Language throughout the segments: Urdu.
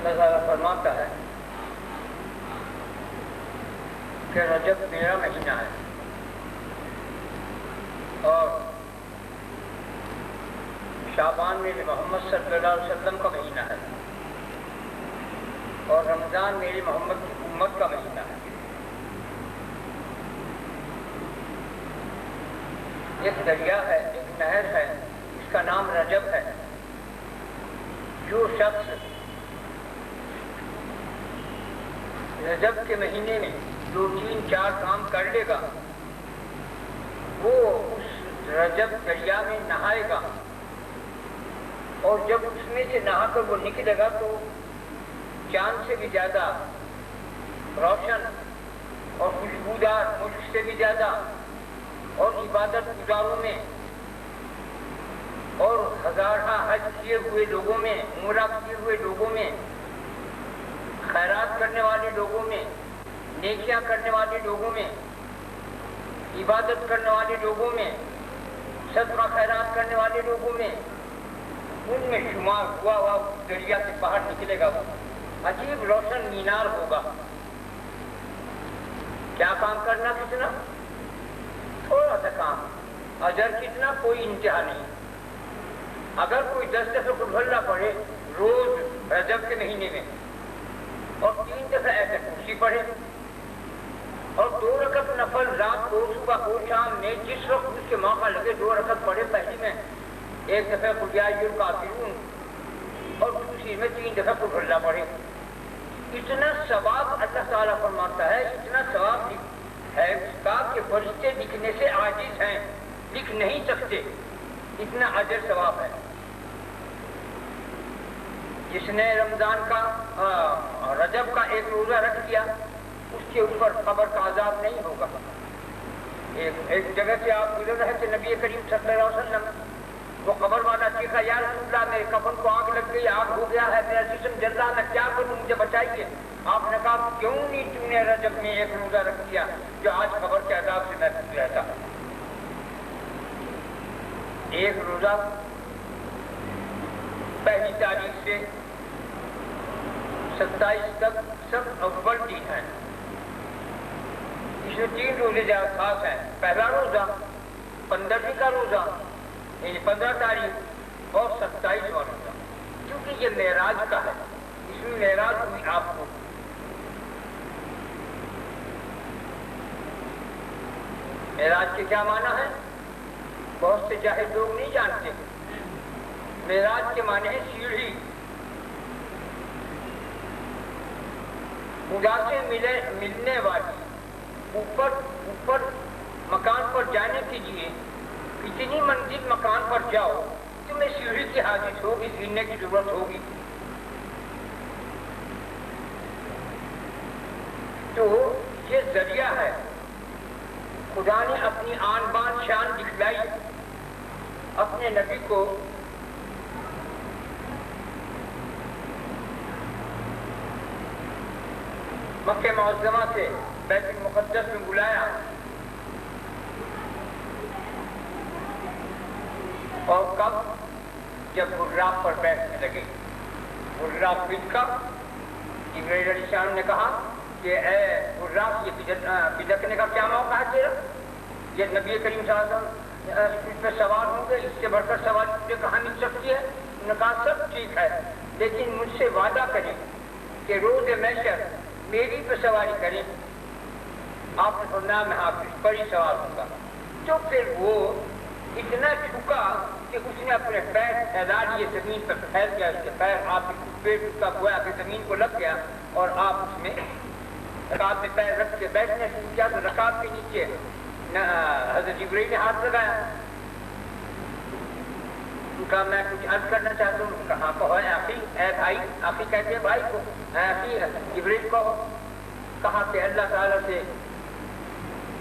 اللہ تعالیٰ فرماتا ہے کہ رجب میرا مہینہ ہے اور شعبان میرے محمد صلی اللہ علیہ وسلم کا مہینہ ہے اور رمضان میری محمد کی امت کا مہینہ ہے۔ ایک دریا ہے، ایک نہر ہے، اس کا نام رجب ہے۔ جو شخص رجب کے مہینے میں 2-3-4 کام کر لے گا وہ اس رجب دریا میں نہائے گا، اور جب اس میں سے نہا کر وہ نکلے گا تو چاند سے بھی زیادہ روشن اور خوشبودار، ملک سے بھی زیادہ، اور عبادت گزاروں میں اور ہزارہ حج کیے ہوئے لوگوں میں، عمرہ کیے ہوئے لوگوں میں، خیرات کرنے والے لوگوں میں، نیکیاں کرنے والے لوگوں میں، عبادت کرنے والے لوگوں میں، صدقہ خیرات کرنے والے لوگوں میں، ان میں شمار ہوا ہوا دریا سے باہر نکلے گا۔ وہ عجیب روشن مینار ہوگا۔ کیا کام کرنا؟ کتنا؟ تھوڑا سا کام، اجر کتنا؟ کوئی انتہا نہیں۔ اگر کوئی 10 دفعہ قل اللہ پڑھے روز رجب کے مہینے میں اور 3 دفعہ ایسے کرسی پڑھے اور 2 رکعت نفل رات کو، صبح کو، شام میں جس وقت اس کے موقع لگے 2 رکعت پڑھے، پہلی میں 1 دفعہ قل یا ایھا الکافرون اور دوسری میں 3 دفعہ قل اللہ پڑھے، اتنا ثواب اللہ تعالیٰ فرماتا ہے، اتنا ثواب ہے اس کا کہ فرشتے لکھنے سے عاجز ہیں، لکھ نہیں سکتے، اتنا اجر ثواب ہے۔ جس نے رمضان کا رجب کا ایک روزہ رکھ دیا اس کے اوپر قبر کا عذاب نہیں ہوگا۔ ایک جگہ سے آپ گزر رہے تھے، نبی کریم صلی اللہ علیہ وسلم، وہ قبر والا چیخا یا رسول اللہ میرے کفن کو آگ لگ گئی، آگ ہو گیا ہے، میرا جسم جل رہا، میں کیا کروں، مجھے بچائیے۔ آپ نے کہا کیوں نہیں تم نے رجب میں ایک روزہ رکھ دیا جو آج قبر کے عذاب سے محفوظ رہتا۔ ایک روزہ پہلی تاریخ سے 27 تک سب اول دن ہے، اس میں 3 روزے زیادہ خاص ہیں۔ پہلا روزہ 15ویں کا روزہ یعنی 15 تاریخ اور 27واں روزہ، کیونکہ یہ معراج کا ہے، اس میں معراج ہوئی آپ کو۔ معراج کے کیا معنی ہے؟ بہت سے جاہل لوگ نہیں جانتے۔ معراج کے معنی ہے سیڑھی، خدا سے ملنے والی، اوپر مکان پر جانے کے لیے اتنی منزل مکان پر جاؤ تمہیں سیڑھی کی حاجت ہوگی، سیڑھنے کی ضرورت ہوگی۔ تو یہ ذریعہ ہے، خدا نے اپنی آن بان شان دکھلائی اپنے نبی کو، مکہ معظمہ سے بیت المقدس میں بلایا اور کب؟ جب براق پر بیٹھنے لگے۔ براق بن کر جبرائیل علیہ السلام نے کہا کہ اے براق، یہ بدکنے کا کیا موقع ہے تیرا؟ یہ نبی کریم صلی اللہ علیہ وسلم اس پہ سوار ہوں گے، اس سے بڑھ کر سوال تجھے کہاں مل سکتی ہے؟ انہوں نے کہا سب ٹھیک ہے، لیکن مجھ سے وعدہ کریں کہ روز محشر میری پہ سواری کریں۔ آپ نے فرمایا میں آپ اس پر ہی سوار ہوں گا۔ تو پھر وہ اتنا جھکا کہ اس نے اپنے پیر پھیلا لیے، زمین پر پھیل گیا اس کے پیر، آپ کے پیٹ کا گویا کہ زمین کو لگ گیا، اور آپ اس میں رکعت میں پیر رکھ کے بیٹھنے شروع کیا تو رکعت کے نیچے حضرت جبرائیل نے ہاتھ لگایا۔ ان کا میں کچھ عرض کرنا چاہتا ہوں۔ کہاں کہو اے آخی، اے بھائی، آخی کہتے ہیں بھائی کو، اے آخی جبرائیل کہو۔ کہا کہ اللہ تعالیٰ سے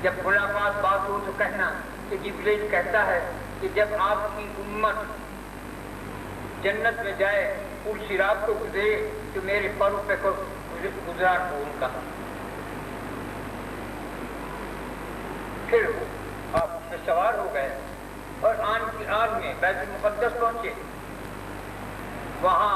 جب ملاقات بات ہو تو کہنا کہ جبرائیل کہتا ہے کہ جب آپ کی امت جنت میں جائے، پور صراط کو گزرے تو میرے پروں پہ گزران ہو ان کا۔ پھر آپ اس میں سوار ہو گئے اور آن کی آن میں بیت المقدس پہنچے۔ وہاں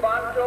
500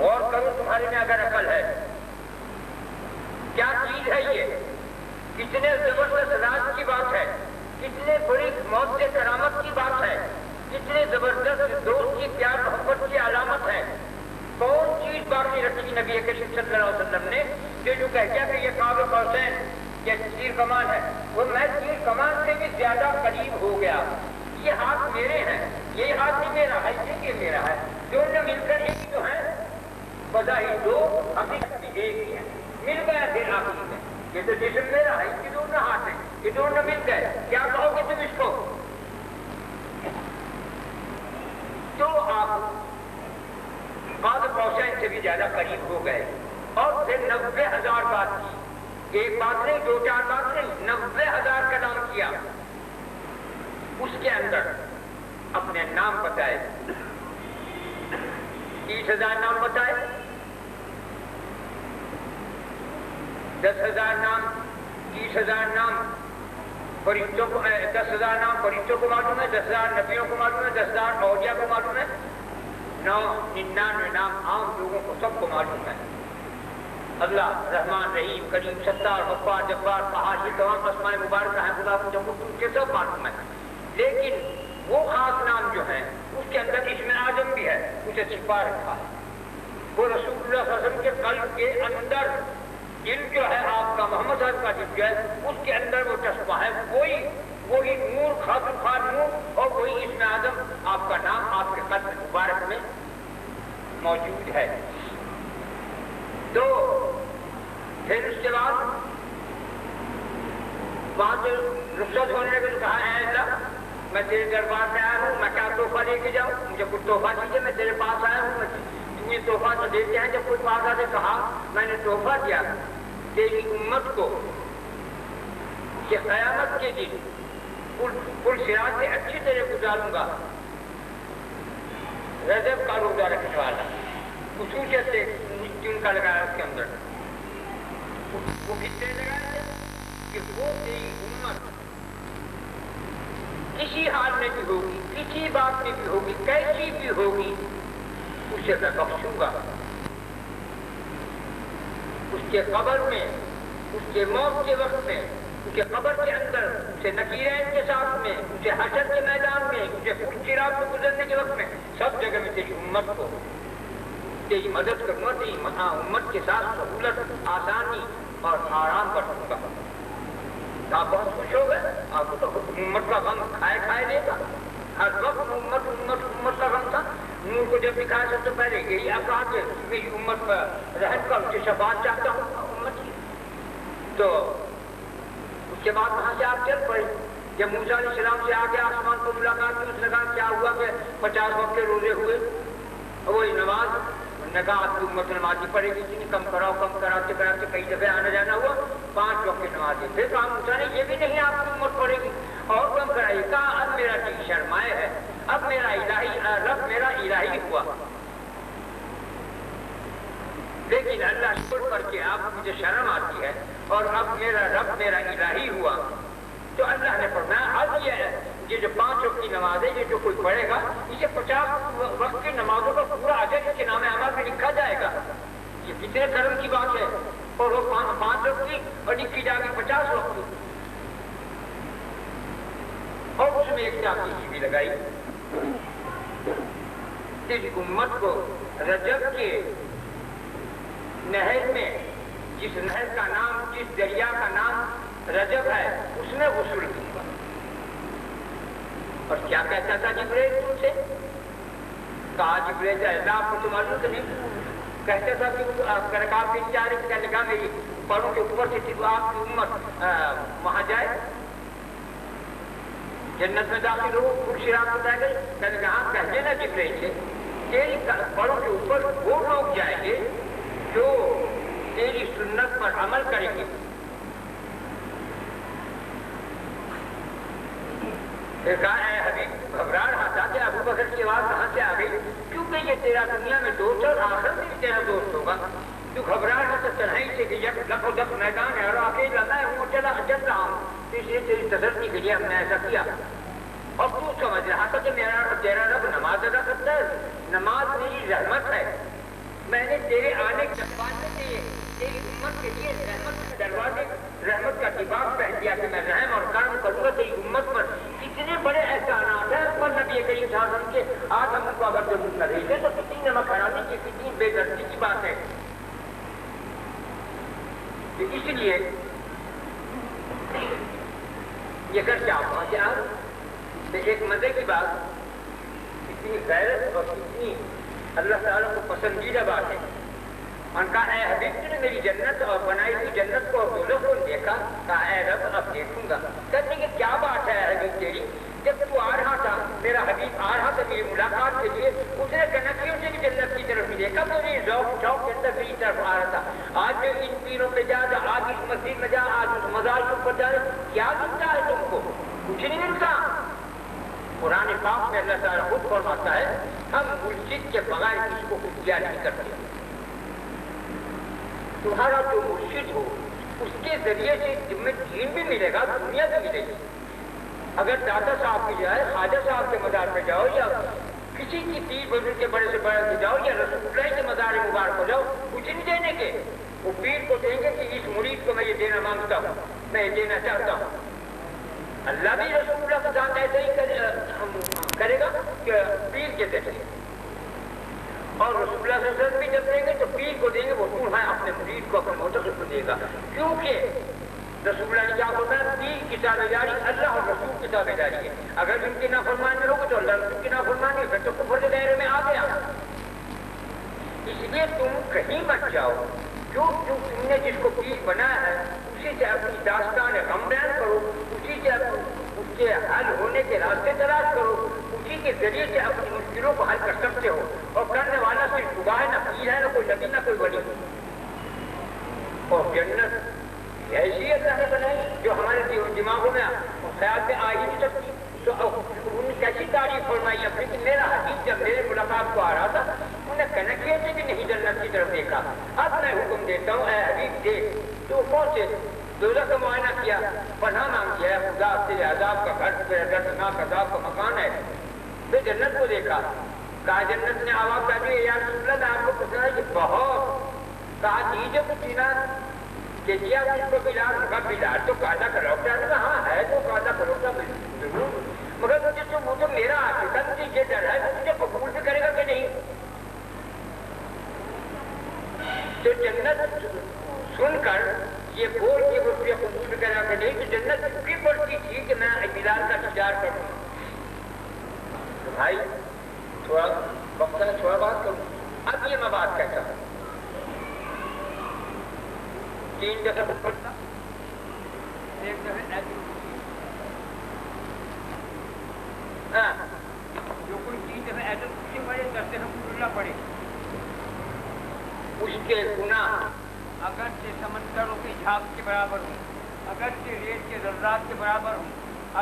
غور کرو تمہارے میں اگر عقل ہے، کیا چیز ہے یہ؟ کتنے زبردست راز کی بات ہے، کتنے بڑی موت سے کرامت کی بات ہے، کتنے زبردست دوست کی پیار محبت کی علامت ہے۔ کون چیز باقی رکھی نبی کریم صلی اللہ علیہ وسلم نے جو کہہ گیا کہ یہ قاب قوسین یہ تیر کمان ہے، وہ میں تیر کمان سے بھی زیادہ قریب ہو گیا۔ یہ ہاتھ میرے ہیں، یہ ہاتھ بھی میرا ہے، یہ میرا ہے، دونوں مل کر ایک جو ہے بظاہر دو حقیقت بھی ایک ہی ہے، مل گیا پھر آخری میں۔ یہ تو جسم میرا ہے، اس کے دونوں ہاتھ ہیں، یہ دونوں مل گئے، کیا کہو گے تم اس کو؟ تو آپ قاب قوسین سے بھی زیادہ قریب ہو گئے، اور پھر 90,000 بات کی، ایک بات نہیں، دو چار بات نہیں، 90,000 کا نام کیا۔ اس کے اندر اپنے نام بتائے، 30,000 نام بتائے، 10,000 نام، 30,000 نام فرشتوں کو، 10,000 نام فرشتوں کو معلوم ہے، 10,000 نبیوں کو معلوم ہے، 10,000 اولیاء کو معلوم ہے، 99 نام عام لوگوں کو سب کو معلوم ہے۔ اللہ رحمان رحیم کریم ستار غفار جبار قہار، یہ تمام اسماء مبارکہ ہیں، خدا کو جب ان کے سب معلوم ہے، لیکن وہ خاص نام جو ہیں اس کے اندر اسم اعظم بھی ہے، اسے چھپا رکھا ہے۔ وہ رسول اللہ صلی اللہ علیہ وسلم کے قلب کے اندر دل جو ہے آپ کا، محمد صاحب کا دل جو ہے اس کے اندر وہ چشمہ ہے، وہی نور خاص نور، اور وہی اسم اعظم آپ کا نام آپ کے قلب مبارک میں موجود ہے۔ تو پھر اس کے بعد وہاں سے رخصت ہونے کے کہا، اے اللہ میں تیرے دربار میں آیا ہوں، میں کیا تحفہ لے کے جاؤں، مجھے کچھ تحفہ دیجیے، میں تیرے پاس آیا ہوں، تم یہ تحفہ تو دیتے ہیں۔ جب کوئی پاس آتے کہا میں نے تحفہ دیا تیری امت کو کہ قیامت کے دن پل صراط سے اچھی طرح گزاروں گا، رجب کا روزہ رکھنے والا خصوصیت سے جن کا لگایا اس کے اندر، وہ کتنے لگایا کہ وہ تیری امت کسی حال میں بھی ہوگی، کسی بات میں بھی ہوگی، کیسی بھی ہوگی، اسے میں بخشوں گا۔ اس کے قبر میں، اس کے موت کے وقت میں، اس کے قبر کے اندر، اسے نکیرین کے ساتھ میں، اسے حشر کے میدان میں، اسے صراط سے گزرنے کے وقت میں، سب جگہ میں تیری امت کو تیری مدد کروں گا، تیری امت کے ساتھ سہولت، آسانی اور آرام بخشوں گا۔ آپ بہت خوش ہو گئے، آپ کو تو امت کا غم کھائے لے گا، ہر وقت امت کا غم تھا۔ نور کو جب دکھایا سب سے پہلے یہی آپ کہا کہ میری امت پر رحم کا، اس کی شفاعت چاہتا ہوں امت کی۔ تو اس کے بعد وہاں سے آپ چل پڑے، جب موسیٰ علیہ السلام سے آگے آسمان کو ملاقات کی، اس نے کہا کیا ہوا کہ 50 وقت کے روزے ہوئے، وہی نماز، نے کہا آپ کی امت نمازی پڑھے گی، کم کراتے کئی دفعہ آنا جانا ہوا، 5 وقت کی نمازی۔ پھر کہا موسیٰ نے یہ بھی نہیں آپ کی امت پڑھے گی، اور کم کرائیے۔ کہا اب میرا دل شرمائے ہے، اب میرا الہی رب میرا الہی ہوا، لیکن اللہ شکر کر کے اب مجھے شرم آتی ہے، اور اب میرا رب میرا الہی ہوا۔ تو اللہ نے فرمایا اب یہ جو 5 وقت کی نماز ہے، یہ جو کوئی پڑھے گا، اسے 50 وقت کی نمازوں کا پورا اجر اس کے نام اعمال میں لکھا جائے گا۔ یہ کتنے کرم کی بات ہے، اور وہ 5 وقت کی اور لکھی جائے گی 50 وقت کی۔ اور اس میں ایک چیز بھی لگائی، اس امت کو رجب کے نہر میں، جس نہر کا نام، جس دریا کا نام رجب ہے، اس میں غسل دوں گا۔ اور کیا کہتا تھا جبریل تم سے؟ کہا جبریل سے اللہ آپ کو تو معلوم تو نہیں، کہتا تھا کہ آپ رکعت کی چار کہنے لگا میری پروں کے اوپر سے آپ کی امت وہاں جائے، جنت میں داخل ہو، پھر صراط بتائے گئے، کہنے لگا ہاں کہہ دینا جبریل سے تیری پروں کے اوپر وہ لوگ جائیں گے جو تیری سنت پر عمل کریں گے۔ پھر کہا اے حبیب گھبرا رہا تھا کہ ابو بکر کی آواز کہاں سے آ گئی، کیونکہ یہ تیرا دنیا میں دوست ہے اور آخر میں بھی تیرا دوست ہوگا۔ تو گھبرا رہا تھا تنہائی سے کہ یک لکھ و دک میدان ہے اور اکیلا میں ہوں، چل رہا ہوں، اس لیے تیری تسلی کے لیے ہم نے ایسا کیا۔ اور تو سمجھ رہا تھا کہ میرا تیرا رب نماز ادا کرتا ہے، نماز میری رحمت ہے، میں نے تیرے آنے کے بعد میں تیری امت کے لیے رحمت کے دروازے رحمت کا دباغ پہن دیا کہ میں رحم اور کرم کروں گا تیری امت پر. کتنے بڑے احسانات ہیں پر نبی کریم صلی اللہ علیہ وسلم کے. آج ہم ان کو اگر ضرور کر رہے تھے تو کتنی نمک حرامی کی کتنی بے دردی کی بات ہے. اس لیے یہ کر کیا ہوا کہ آپ ایک مزے کی بات کتنی غیرت اور کتنی اللہ تعالیٰ کو پسندیدہ بات ہے. ان کا اے حبیب تو نے میری جنت اور بنائی ہوئی جنت کو اور دوزخ کو دیکھا. کہا اے رب اب دیکھوں گا. کہتے کہ کیا بات ہے اے حبیب تیری. جب تو آ رہا تھا میرا حبیب آ رہا تھا میری ملاقات کے لیے اس نے کنکریوں سے بھی جنت کی طرف نہیں دیکھا. تو یہ ذوق شوق کے اندر میری طرف آ رہا تھا. آج جو ان پیروں پہ جا آج اس مسجد میں جا آج اس مزار کے اوپر جا کیا ملتا ہے تم کو؟ کچھ نہیں ملتا. قرآن پاک میں اللہ تعالیٰ خود فرماتا ہے ہم مرشد کے بغیر کسی کو کیا نہیں کرتے. تمہارا جو مرشد ہو اس کے ذریعے سے تمہیں دین بھی ملے گا دنیا بھی ملے گی. اگر دادا صاحب کی جائے خواجہ صاحب کے مزار پہ جاؤ یا کسی کی پیر بزرگ کے بڑے سے بڑے سے جاؤ یا رسول اللہ کے مزار مبارک ہو جاؤ کچھ نہیں دینے کے. وہ پیر کو دیں گے کہ اس مرید کو میں یہ دینا مانگتا ہوں میں یہ دینا چاہتا ہوں. اللہ بھی رسول اللہ کے ساتھ ایسے ہی کرے گا کہ پیر کے دیتے اور رسول اللہ صلی اللہ علیہ وسلم بھی جب دیں گے تو پیر کو دیں گے وہ تمہیں اپنے مرید کو اپنے معتقد کو دے گا. کیونکہ رسول اللہ نے کیا فرمایا پیر کی تابعداری اللہ اور رسول کی تابعداری ہے. اگر ان کی نافرمانی ہوگی تو اللہ رسول کی نافرمانی ہے تو کفر کے دائرے میں آ گیا. اس لیے تم کہیں مت جاؤ. جو تم نے جس کو پیر بنایا ہے اسی سے اپنی داستان غم بیان کرو. اسی سے اس کے حل ہونے کے راستے تلاش کرو. اسی کے ذریعے سے اپنی مشکلوں کو حل کر سکتے ہو. اور کرنے والا صرف خدا ہے نہ پیر ہے نہ کوئی نبی نہ کوئی ولی. اور جنت ایسی اللہ نے بنائی جو ہمارے دماغوں میں خیال میں آ ہی نہیں سکتی. تو انہوں نے کیسی تعریف فرمائی اپنی کہ میرا حبیب جب میرے ملاقات کو آ رہا تھا انہوں نے کنکریوں سے بھی نہیں جنت کی طرف دیکھا. اب میں حکم دیتا ہوں اے حبیب دیکھ. تو کون سے دوزخ کا معائنہ کیا پناہ مانگ کیا خدا تیرے عذاب کا گھر تیرے دردناک عذاب کا مکان ہے. پھر جنت کو دیکھا. کہا جنت نے آواز کر دی یا رسول اللہ آپ کو پوچھنا ہے کہ بہت. کہا دیجیے کچھ نا کہ کیا اس کو بلال ہوگا. بلال تو کالا کروٹا ہے. ہاں ہے تو کالا کروٹا ضرور مگر مجھے تو وہ تو میرا عقیدہ مجھے یہ ڈر ہے مجھے قبول بھی کرے گا کہ نہیں. تو جنت سن کر یہ بول کے وہ قبول بھی کرے گا کہ نہیں. تو جنت چکی پڑتی تھی کہ میں بلال کا انتظار کروں. تو بھائی تھوڑا وقت ہے تھوڑا بات کروں. اب یہ میں بات کہتا ہوں 3 دفعہ پڑھتا 1 دفعہ جو کوئی 3 دفعہ ایسے خوشی پڑے کرتے ہم اللہ پڑے اس کے گناہ اگرچہ سمندروں کے جھاگ کے برابر ہوں اگرچہ ریت کے ذرات کے برابر ہوں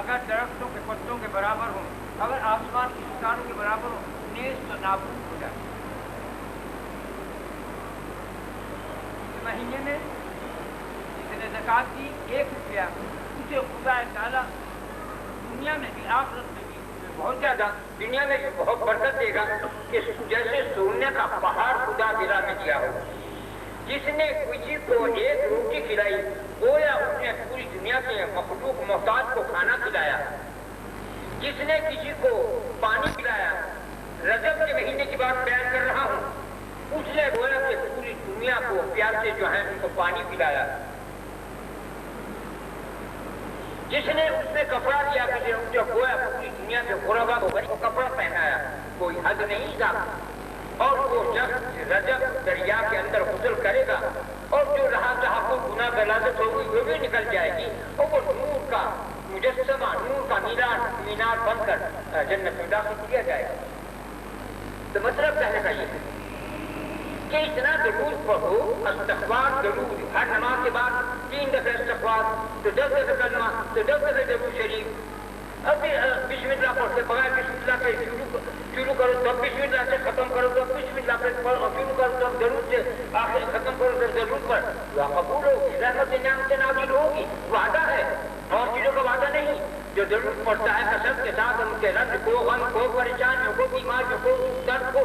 اگر درختوں کے پتوں کے برابر ہوں اگر آسمان کی ستاروں کے برابر ہوں نیز تو نابود ہو جائے. اس مہینے میں جس نے زکات دی 1 روپیہ اسے خدا تعالیٰ دنیا میں بھی آخرت میں بھی بہت زیادہ دنیا میں بھی بہت برکت دے گا کہ جیسے سونے کا پہاڑ خدا دلا میں دیا ہو. جس نے کسی کو 1 روٹی کھلائی گویا اس نے پوری دنیا کے مخلوق محتاج کو کھانا کھلایا. جس نے کسی کو پانی پلایا رجب کے مہینے کی بات بیان کر رہا ہوں اس نے گویا کہ پوری دنیا کو پیاسے جو ہیں ان کو پانی پلایا. جس نے اس میں کپڑا دیا کہ جو گویا پوری دنیا کے غربا کو کپڑا پہنایا کوئی حد نہیں تھا. اور وہ جب رجب دریا کے اندر غسل کرے گا اور جو رہا جہاں کو گناہ غلاظت ہوگی وہ بھی نکل جائے گی اور وہ نور کا مجسمہ نور کا مینار بن کر جنت میں داخل کیا جائے گا. تو مطلب کہنے کا یہ ہے کہ اتنا درود پڑھو استغفار درود ہر نماز کے بعد 3 دفعہ استغفار تو 10 دفعہ کلمہ تو 10 دفعہ درود شریف. اب بسم اللہ پڑھتے بغیر بسم اللہ کے شروع کرو تب بسم اللہ سے ختم کرو تب بسم اللہ سے شروع کرو تب درود سے آخر ختم کرو تب درود پر دعا قبول ہوگی رحمت نعمت نازل ہوگی. وعدہ ہے اور چیزوں کا وعدہ نہیں. جو ضرورت پڑتا ہے کثرت کے ساتھ ان کے رنج کو، غم کو، پریشانیوں کو، بیماریوں کو، درد کو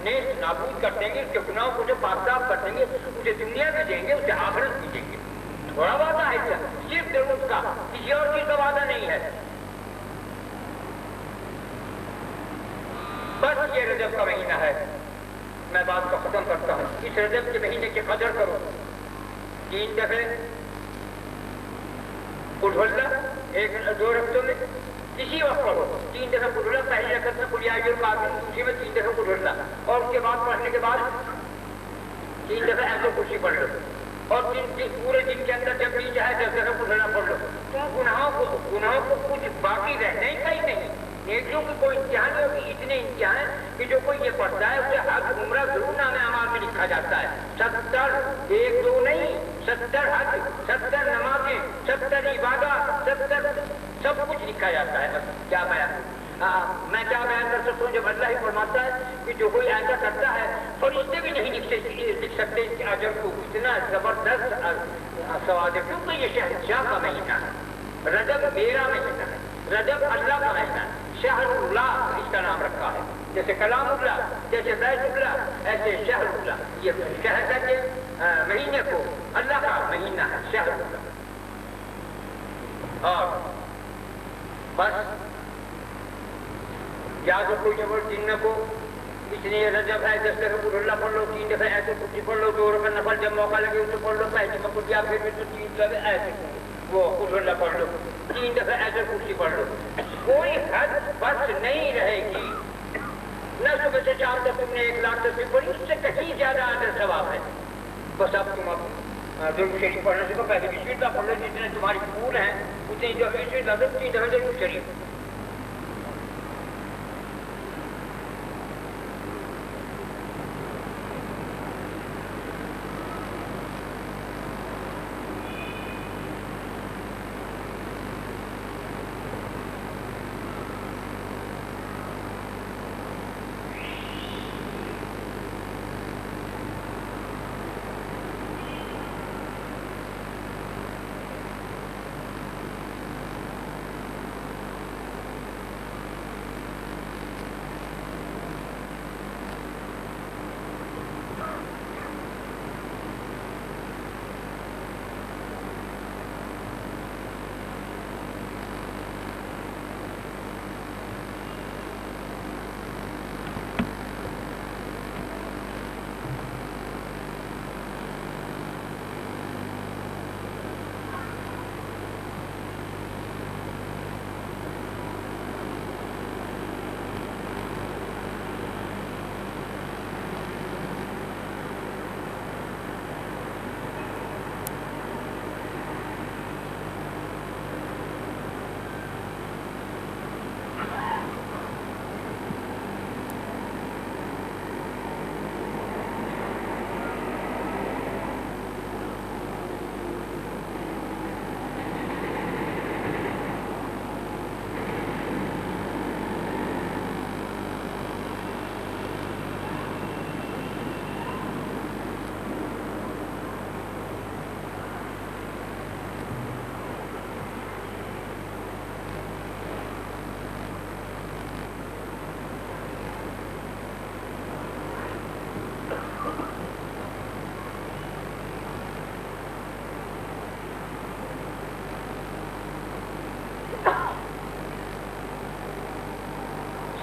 نیست نابود کر دیں گے، اس کے گناہوں کو جو پاک صاف کر دیں گے، اسے دنیا بھی دیں گے، اسے آخرت بھی دیں گے. تھوڑا وعدہ ہے صرف ضرورت کا، کسی اور چیز کا وعدہ نہیں ہے. بس یہ رجب کا مہینہ ہے. میں بات کو ختم کرتا ہوں. اس رجب کے مہینے کی قدر کرو. 3 دفعے قل اللہ 2 رکعتوں میں کسی وقت پڑھو. 3 دفعہ قل اللہ، پہلی رکعت میں قل یا ایھا الکافرون، دوسری میں 3 دفعہ قل اللہ، اور اس کے بعد پڑھنے کے بعد 3 دفعہ ایسے کرسی پڑھ لو، اور پورے دن کے اندر جب بھی چاہے 10 دفعہ قل اللہ پڑھ لو. تم گناہوں کو کچھ باقی رہنے ہی کہیں نہیں. نیکیوں کی کوئی امتحان نہیں ہوگی. اتنے امتحان کہ جو کوئی یہ پڑھتا ہے اسے حج عمرہ ضرور نام اعمال میں لکھا جاتا ہے. 70 1 2 نہیں، 70 حج، 70 نمازیں، 70 عبادات، 70 سب کچھ لکھا جاتا ہے. بس کیا بیان میں کیا بیان کر سکتا ہوں جب اللہ ہی فرماتا ہے کہ جو کوئی ایسا کرتا ہے فرشتے بھی نہیں لکھ سکتے اس کے اجر کو. اتنا زبردست ثواب ہے کیونکہ یہ شہنشاہ کا مہینہ ہے. رجب میرا مہینہ ہے، رجب اللہ کا مہینہ ہے. شہر اللہ اس کا نام رکھا ہے. جیسے کلام اللہ، جیسے بیت اللہ، ایسے شہر اللہ. یہ شہر کے مہینے کو اللہ کا مہینہ ہے، شہر اللہ. اور بس یاد رکھو جب دن کو اس لیے رجب ہے 10 دفعہ قل اللہ پڑھ لو، 3 دفعہ ایسے کرسی پڑھ لو، 2 رکعت نفل جب موقع لگے اسے پڑھ لو. پہلے میں کچھ یا پھر تو 3 دفعہ ایسے وہ قل اللہ پڑھ لو، 3 دفعہ ایسے کرسی پڑھ لو. کوئی حد بس نہیں رہے گی. نہ صبح سے شام تک تم نے 1 لاکھ تصویر پڑھی، اس سے کہیں زیادہ اجر ثواب ہے. بس اب تم درود شریف پڑھنے سے تو پہلے بسم اللہ پڑھ لو، جتنے تمہاری پھول ہیں اتنی جو بسم اللہ 3 دفعہ درود شریف.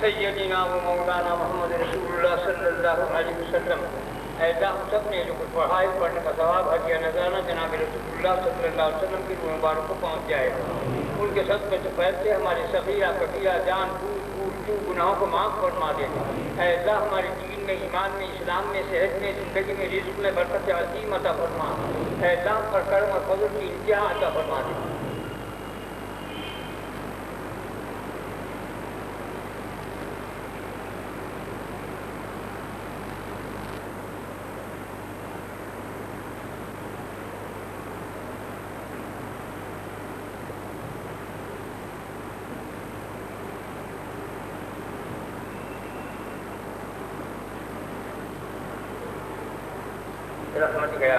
سیدنا و مولانا محمد رسول اللہ صلی اللہ علیہ وسلم. اے اللہ ہم سب نے جو کچھ پڑھا ہے پڑھنے کا ثواب حج یا نذرانہ جناب رسول اللہ صلی اللہ علیہ وسلم کی روح مبارک کو پہنچ جائے. ان کے صدقے سے پہلے ہماری صغیرہ کبیرہ جان بوجھ چوک گناہوں کو معاف فرما دے. اے اللہ ہمارے دین میں، ایمان میں، اسلام میں، صحت میں، زندگی میں، رزق میں برکت عظیم عطا فرما. اے اللہ پر کرم اور فضل کی انتہا عطا فرما دے. رحمت گیا